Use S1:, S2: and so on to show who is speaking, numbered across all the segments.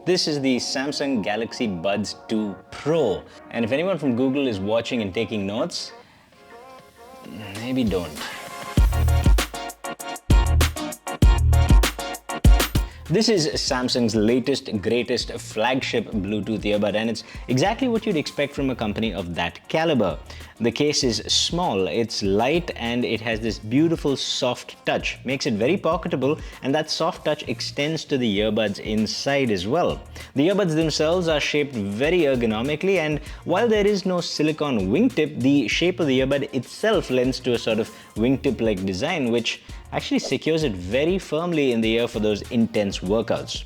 S1: This is the Samsung Galaxy Buds 2 Pro. And if anyone from Google is watching and taking notes, maybe don't. This is Samsung's latest, greatest flagship Bluetooth earbud, and it's exactly what you'd expect from a company of that caliber. The case is small, it's light, and it has this beautiful soft touch. Makes it very pocketable, and that soft touch extends to the earbuds inside as well. The earbuds themselves are shaped very ergonomically, and while there is no silicone wingtip, the shape of the earbud itself lends to a sort of wingtip-like design, which actually secures it very firmly in the ear for those intense workouts.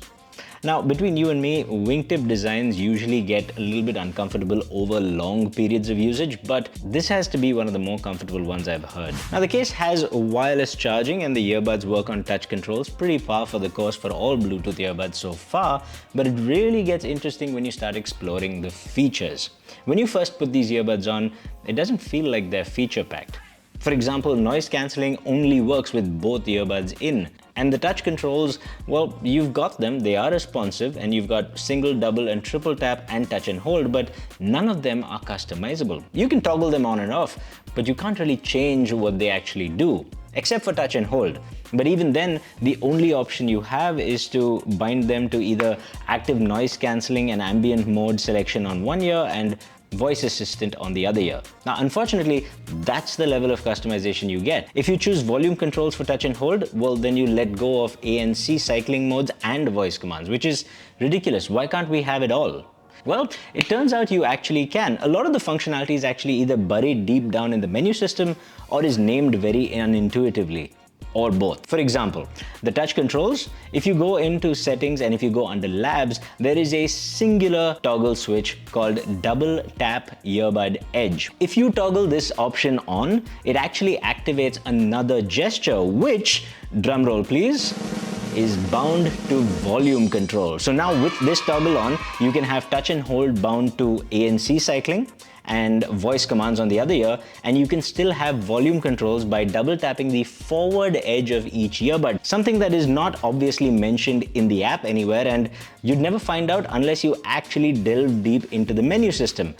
S1: Now, between you and me, wingtip designs usually get a little bit uncomfortable over long periods of usage, but this has to be one of the more comfortable ones I've heard. Now, the case has wireless charging and the earbuds work on touch controls, pretty par for the course for all Bluetooth earbuds so far, but it really gets interesting when you start exploring the features. When you first put these earbuds on, it doesn't feel like they're feature-packed. For example, noise cancelling only works with both earbuds in. And the touch controls, well, you've got them, they are responsive, and you've got single, double, and triple tap and touch and hold, but none of them are customizable. You can toggle them on and off, but you can't really change what they actually do, except for touch and hold. But even then, the only option you have is to bind them to either active noise cancelling and ambient mode selection on one ear and voice assistant on the other ear. Now, unfortunately, that's the level of customization you get. If you choose volume controls for touch and hold, well, then you let go of ANC cycling modes and voice commands, which is ridiculous. Why can't we have it all? Well, it turns out you actually can. A lot of the functionality is actually either buried deep down in the menu system or is named very unintuitively, or both. For example, the touch controls, if you go into settings and if you go under labs, there is a singular toggle switch called double tap earbud edge. If you toggle this option on, it actually activates another gesture, which, drumroll please, is bound to volume control. So now with this toggle on, you can have touch and hold bound to ANC cycling and voice commands on the other ear, and you can still have volume controls by double tapping the forward edge of each earbud, something that is not obviously mentioned in the app anywhere, and you'd never find out unless you actually delve deep into the menu system,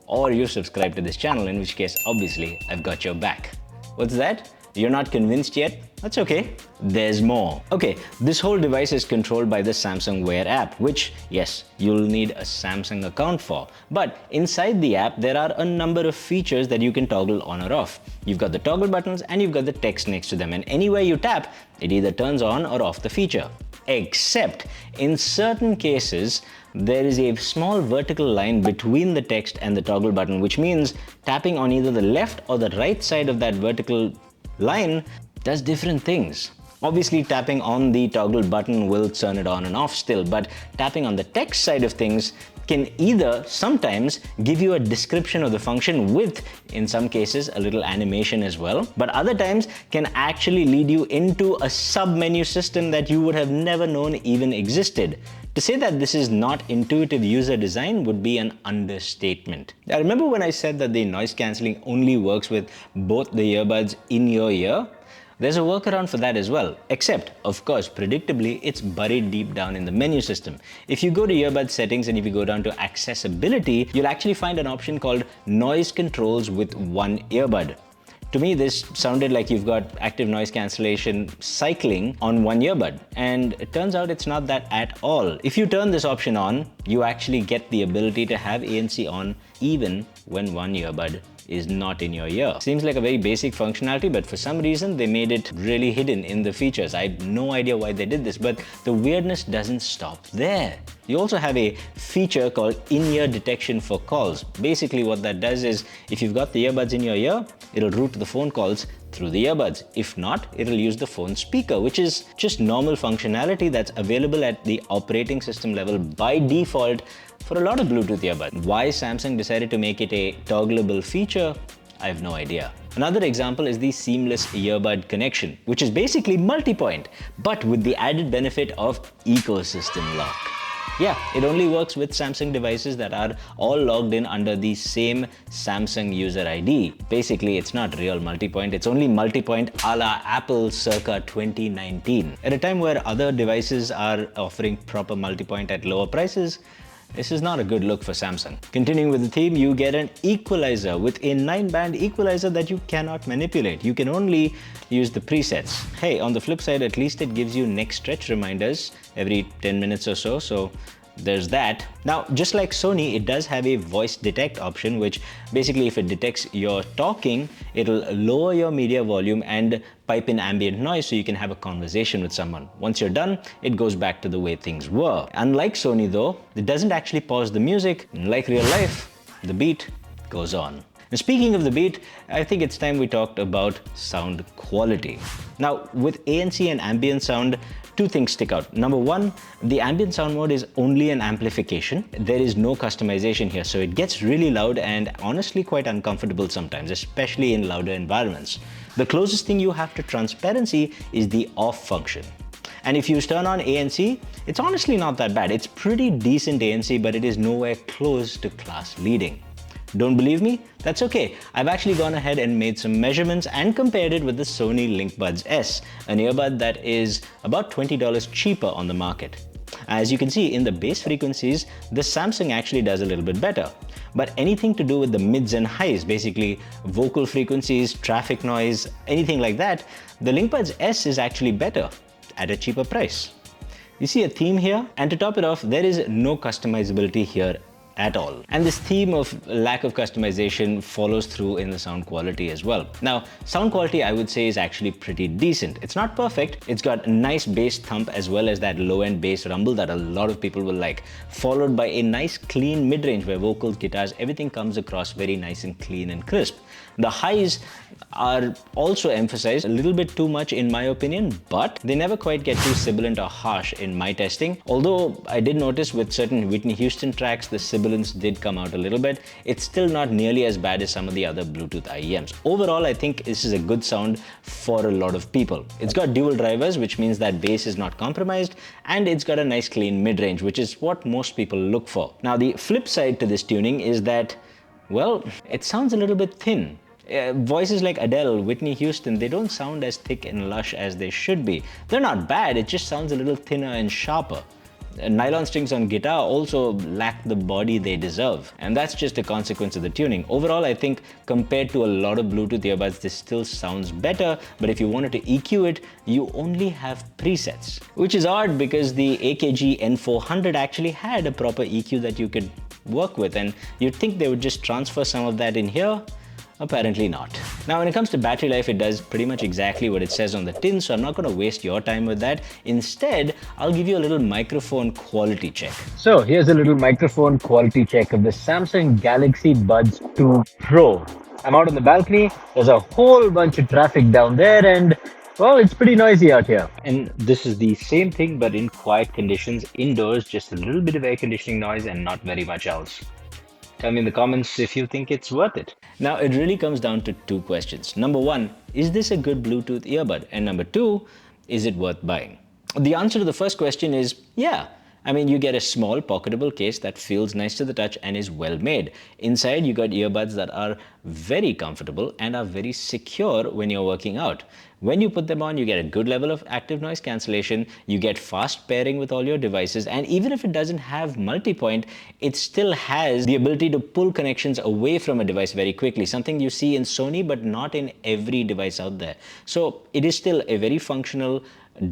S1: or you subscribe to this channel, in which case obviously I've got your back. What's that? You're not convinced yet? That's okay. There's more. Okay, this whole device is controlled by the Samsung Wear app, which, yes, you'll need a Samsung account for. But inside the app, there are a number of features that you can toggle on or off. You've got the toggle buttons and you've got the text next to them, and anywhere you tap, it either turns on or off the feature. Except, in certain cases, there is a small vertical line between the text and the toggle button, which means tapping on either the left or the right side of that vertical line does different things. Obviously, tapping on the toggle button will turn it on and off still, but tapping on the text side of things can either sometimes give you a description of the function with, in some cases, a little animation as well, but other times can actually lead you into a sub-menu system that you would have never known even existed. To say that this is not intuitive user design would be an understatement. I remember when I said that the noise cancelling only works with both the earbuds in your ear. There's a workaround for that as well, except, of course, predictably, it's buried deep down in the menu system. If you go to earbud settings and if you go down to accessibility, you'll actually find an option called noise controls with one earbud. To me, this sounded like you've got active noise cancellation cycling on one earbud, and it turns out it's not that at all. If you turn this option on, you actually get the ability to have ANC on even when one earbud is not in your ear. Seems like a very basic functionality, but for some reason they made it really hidden in the features. I have no idea why they did this, but the weirdness doesn't stop there. You also have a feature called in-ear detection for calls. Basically what that does is, if you've got the earbuds in your ear, it'll route the phone calls through the earbuds. If not, it'll use the phone speaker, which is just normal functionality that's available at the operating system level by default for a lot of Bluetooth earbuds. Why Samsung decided to make it a toggleable feature, I have no idea. Another example is the seamless earbud connection, which is basically multi-point, but with the added benefit of ecosystem lock. Yeah, it only works with Samsung devices that are all logged in under the same Samsung user ID. Basically, it's not real multipoint, it's only multipoint a la Apple circa 2019. At a time where other devices are offering proper multipoint at lower prices, this is not a good look for Samsung. Continuing with the theme, you get an equalizer with a 9-band equalizer that you cannot manipulate. You can only use the presets. Hey, on the flip side, at least it gives you neck stretch reminders every 10 minutes or so, so there's that. Now, just like Sony, it does have a voice detect option, which basically if it detects you're talking, it'll lower your media volume and pipe in ambient noise so you can have a conversation with someone. Once you're done, it goes back to the way things were. Unlike Sony though, it doesn't actually pause the music. Like real life, the beat goes on. And speaking of the beat, I think it's time we talked about sound quality. Now, with ANC and ambient sound, two things stick out. Number one, the ambient sound mode is only an amplification. There is no customization here, so it gets really loud and honestly quite uncomfortable sometimes, especially in louder environments. The closest thing you have to transparency is the off function. And if you turn on ANC, it's honestly not that bad. It's pretty decent ANC, but it is nowhere close to class leading. Don't believe me? That's okay. I've actually gone ahead and made some measurements and compared it with the Sony Linkbuds S, an earbud that is about $20 cheaper on the market. As you can see, in the bass frequencies, the Samsung actually does a little bit better. But anything to do with the mids and highs, basically vocal frequencies, traffic noise, anything like that, the Linkbuds S is actually better at a cheaper price. You see a theme here? And to top it off, there is no customizability here at all. And this theme of lack of customization follows through in the sound quality as well. Now, sound quality I would say is actually pretty decent. It's not perfect. It's got a nice bass thump as well as that low-end bass rumble that a lot of people will like, followed by a nice clean mid-range where vocals, guitars, everything comes across very nice and clean and crisp. The highs are also emphasized a little bit too much in my opinion, but they never quite get too sibilant or harsh in my testing. Although I did notice with certain Whitney Houston tracks, the sibilance did come out a little bit. It's still not nearly as bad as some of the other Bluetooth IEMs. Overall, I think this is a good sound for a lot of people. It's got dual drivers, which means that bass is not compromised, and it's got a nice clean mid-range, which is what most people look for. Now, the flip side to this tuning is that, well, it sounds a little bit thin. Voices like Adele, Whitney Houston, they don't sound as thick and lush as they should be. They're not bad, it just sounds a little thinner and sharper. Nylon strings on guitar also lack the body they deserve, and that's just a consequence of the tuning. Overall, I think compared to a lot of Bluetooth earbuds, this still sounds better, but if you wanted to EQ it, you only have presets. Which is odd because the AKG N400 actually had a proper EQ that you could work with, and you'd think they would just transfer some of that in here. Apparently not. Now, when it comes to battery life, it does pretty much exactly what it says on the tin, so I'm not going to waste your time with that. Instead, I'll give you a little microphone quality check. So here's a little microphone quality check of the Samsung Galaxy Buds 2 Pro. I'm out on the balcony, there's a whole bunch of traffic down there, and well, it's pretty noisy out here. And this is the same thing but in quiet conditions indoors, just a little bit of air conditioning noise and not very much else. Tell me in the comments if you think it's worth it. Now, it really comes down to two questions. Number one, is this a good Bluetooth earbud? And number two, is it worth buying? The answer to the first question is yeah. I mean, you get a small pocketable case that feels nice to the touch and is well made. Inside, you got earbuds that are very comfortable and are very secure when you're working out. When you put them on, you get a good level of active noise cancellation, you get fast pairing with all your devices, and even if it doesn't have multi-point, it still has the ability to pull connections away from a device very quickly, something you see in Sony but not in every device out there. So it is still a very functional,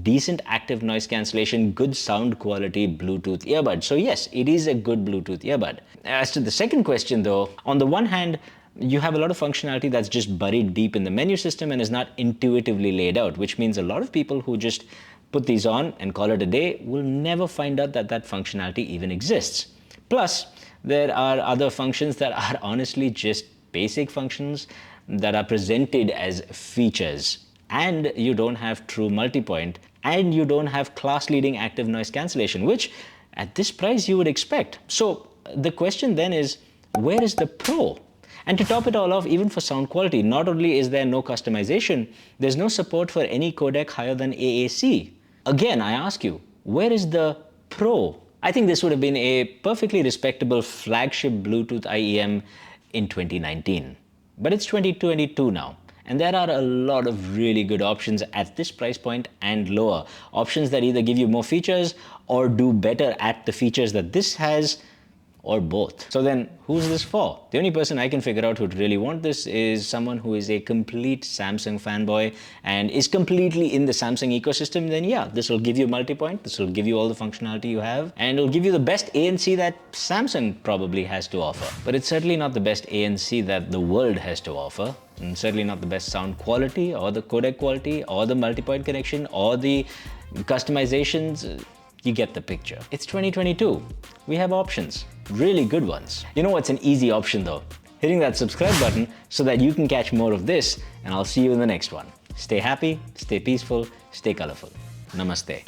S1: decent active noise cancellation, good sound quality Bluetooth earbud. So yes, it is a good Bluetooth earbud. As to the second question though, on the one hand, you have a lot of functionality that's just buried deep in the menu system and is not intuitively laid out, which means a lot of people who just put these on and call it a day will never find out that that functionality even exists. Plus, there are other functions that are honestly just basic functions that are presented as features. And you don't have true multi-point, and you don't have class-leading active noise cancellation, which at this price you would expect. So the question then is, where is the Pro? And to top it all off, even for sound quality, not only is there no customization, there's no support for any codec higher than AAC. Again, I ask you, where is the Pro? I think this would have been a perfectly respectable flagship Bluetooth IEM in 2019. But it's 2022 now. And there are a lot of really good options at this price point and lower. Options that either give you more features or do better at the features that this has, or both. So then, who's this for? The only person I can figure out who'd really want this is someone who is a complete Samsung fanboy and is completely in the Samsung ecosystem. Then yeah, this will give you multi-point, this will give you all the functionality you have, and it'll give you the best ANC that Samsung probably has to offer. But it's certainly not the best ANC that the world has to offer. And certainly not the best sound quality, or the codec quality, or the multi-point connection, or the customizations. You get the picture. It's 2022. We have options. Really good ones. You know what's an easy option though? Hitting that subscribe button so that you can catch more of this, and I'll see you in the next one. Stay happy, stay peaceful, stay colorful. Namaste.